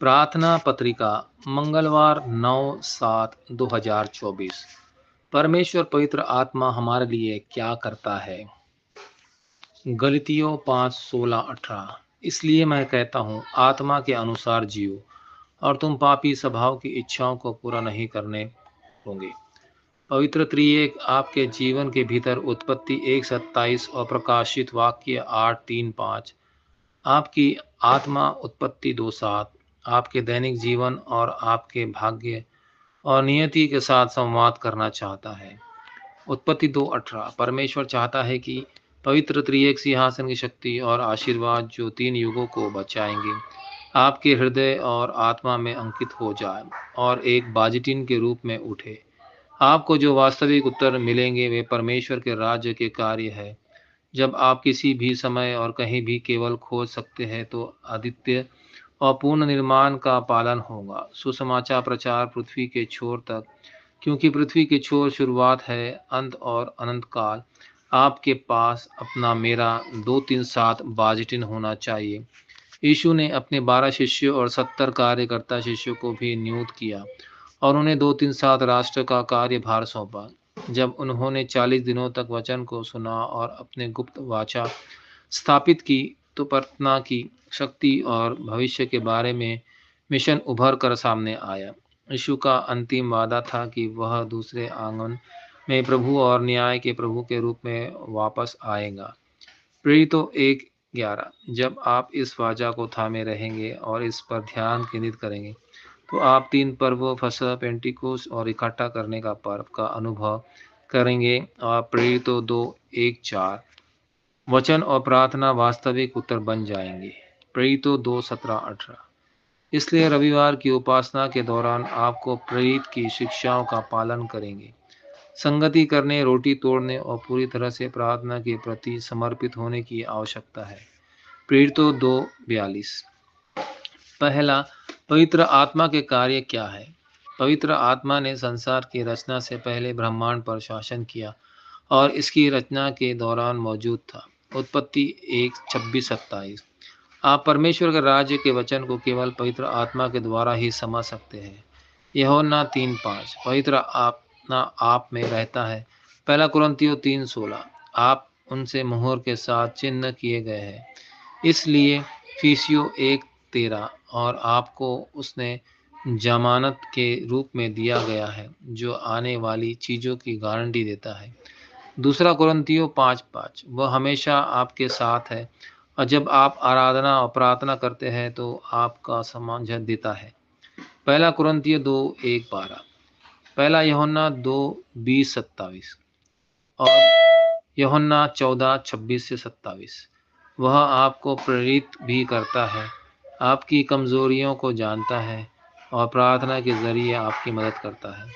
प्रार्थना पत्रिका मंगलवार 9/7/2024। परमेश्वर पवित्र आत्मा हमारे लिए क्या करता है। गलतियों 5:16-18। इसलिए मैं कहता हूँ, आत्मा के अनुसार जियो और तुम पापी स्वभाव की इच्छाओं को पूरा नहीं करने होंगे। पवित्र त्रिएक आपके जीवन के भीतर उत्पत्ति 1:27 और प्रकाशित वाक्य 8:3-5 आपकी आत्मा उत्पत्ति 2:7 आपके दैनिक जीवन और आपके भाग्य और नियति के साथ संवाद करना चाहता है। उत्पत्ति 2:18 परमेश्वर चाहता है कि पवित्र त्रिएक सिंहासन की शक्ति और आशीर्वाद जो 3 युगों को बचाएंगे आपके हृदय और आत्मा में अंकित हो जाए और एक बाजिटिन के रूप में उठे। आपको जो वास्तविक उत्तर मिलेंगे वे परमेश्वर के राज्य के कार्य है। जब आप किसी भी समय और कहीं भी केवल खोज सकते हैं तो आदित्य और पूर्ण निर्माण का पालन होगा। सुसमाचार प्रचार पृथ्वी के छोर तक, क्योंकि पृथ्वी के छोर शुरुआत है, अंत और अनंत काल। आपके पास अपना मेरा 2-3-7 बाजिटिन होना चाहिए। यीशु ने अपने 12 शिष्यों और 70 कार्यकर्ता शिष्यों को भी नियुक्त किया और उन्हें 2-3-7 राष्ट्र का कार्यभार सौंपा। जब उन्होंने 40 दिनों तक वचन को सुना और अपने गुप्त वाचा स्थापित की तो प्रार्थना की शक्ति और भविष्य के बारे में मिशन उभर कर सामने आया। यीशु का अंतिम वादा था कि वह दूसरे आंगन में प्रभु और न्याय के प्रभु के रूप में वापस आएगा। प्रेरितों 1:11 जब आप इस वाचा को थामे रहेंगे और इस पर ध्यान केंद्रित करेंगे तो आप 3 पर्वों फसह, पेंटिकोस और इकट्ठा करने का पर्व का अनुभव करेंगे। और प्रेरितों 2:1-4 वचन और प्रार्थना वास्तविक उत्तर बन जाएंगे। प्रेरितों 2:17-18 इसलिए रविवार की उपासना के दौरान आपको प्रेरित की शिक्षाओं का पालन करेंगे, संगति करने, रोटी तोड़ने और पूरी तरह से प्रार्थना के प्रति समर्पित होने की आवश्यकता है। प्रेरितों 2:42 पहला, पवित्र आत्मा के कार्य क्या है। पवित्र आत्मा ने संसार की रचना से पहले ब्रह्मांड पर शासन किया और इसकी रचना के दौरान मौजूद था। उत्पत्ति 1:26-27 आप परमेश्वर के राज्य के वचन को केवल पवित्र आत्मा के द्वारा ही समझ सकते हैं। यूहन्ना 3:5 पवित्र आत्मा आप में रहता है। पहला कुरिन्थियों 3:16 आप उनसे मुहर के साथ चिन्ह किए गए हैं। इसलिए फीसियो 1:13 और आपको उसने जमानत के रूप में दिया गया है जो आने वाली चीज़ों की गारंटी देता है। दूसरा कुरिन्थियों 5:5 वह हमेशा आपके साथ है और जब आप आराधना और प्रार्थना करते हैं तो आपका सामर्थ्य देता है। पहला कुरिन्थियों 2:1-12 पहला यूहन्ना 2:20-27 और यूहन्ना 14:26-27 वह आपको प्रेरित भी करता है, आपकी कमजोरियों को जानता है और प्रार्थना के जरिए आपकी मदद करता है।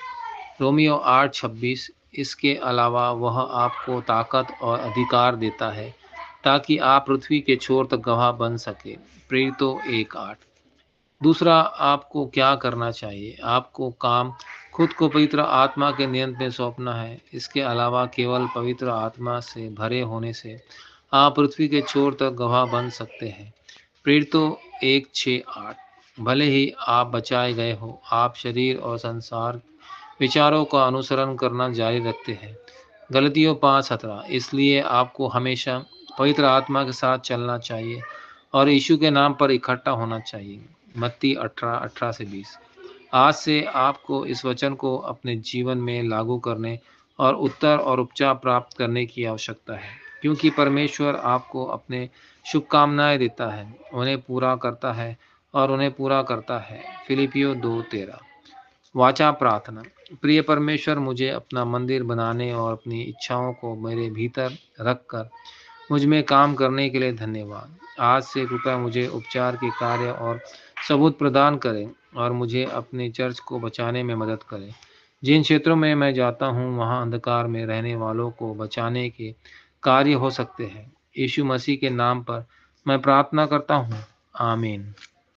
रोमियो 8:26 इसके अलावा वह आपको ताकत और अधिकार देता है ताकि आप पृथ्वी के छोर तक गवाह बन सके। प्रेरितों 1:8 दूसरा, आपको क्या करना चाहिए। आपको काम खुद को पवित्र आत्मा के नियंत्रण में सौंपना है। इसके अलावा केवल पवित्र आत्मा से भरे होने से आप पृथ्वी के छोर तक गवाह बन सकते हैं। प्रेरितों 1:6-8 भले ही आप बचाए गए हो, आप शरीर और संसार विचारों का अनुसरण करना जारी रखते हैं। गलतियों 5:17 इसलिए आपको हमेशा पवित्र आत्मा के साथ चलना चाहिए और यीशु के नाम पर इकट्ठा होना चाहिए। मत्ती 18:18-20 आज से आपको इस वचन को अपने जीवन में लागू करने और उत्तर और उपचार प्राप्त करने की आवश्यकता है, क्योंकि परमेश्वर आपको अपने शुभकामनाएं देता है, उन्हें पूरा करता है और उन्हें पूरा करता है। फिलिपियों 2:13 वाचा प्रार्थना प्रिय परमेश्वर, मुझे अपना मंदिर बनाने और अपनी इच्छाओं को मेरे भीतर रखकर मुझ में काम करने के लिए धन्यवाद। आज से कृपया मुझे उपचार के कार्य और सबूत प्रदान करें और मुझे अपने चर्च को बचाने में मदद करें। जिन क्षेत्रों में मैं जाता हूँ वहाँ अंधकार में रहने वालों को बचाने के कार्य हो सकते हैं। यीशु मसीह के नाम पर मैं प्रार्थना करता हूँ, आमीन।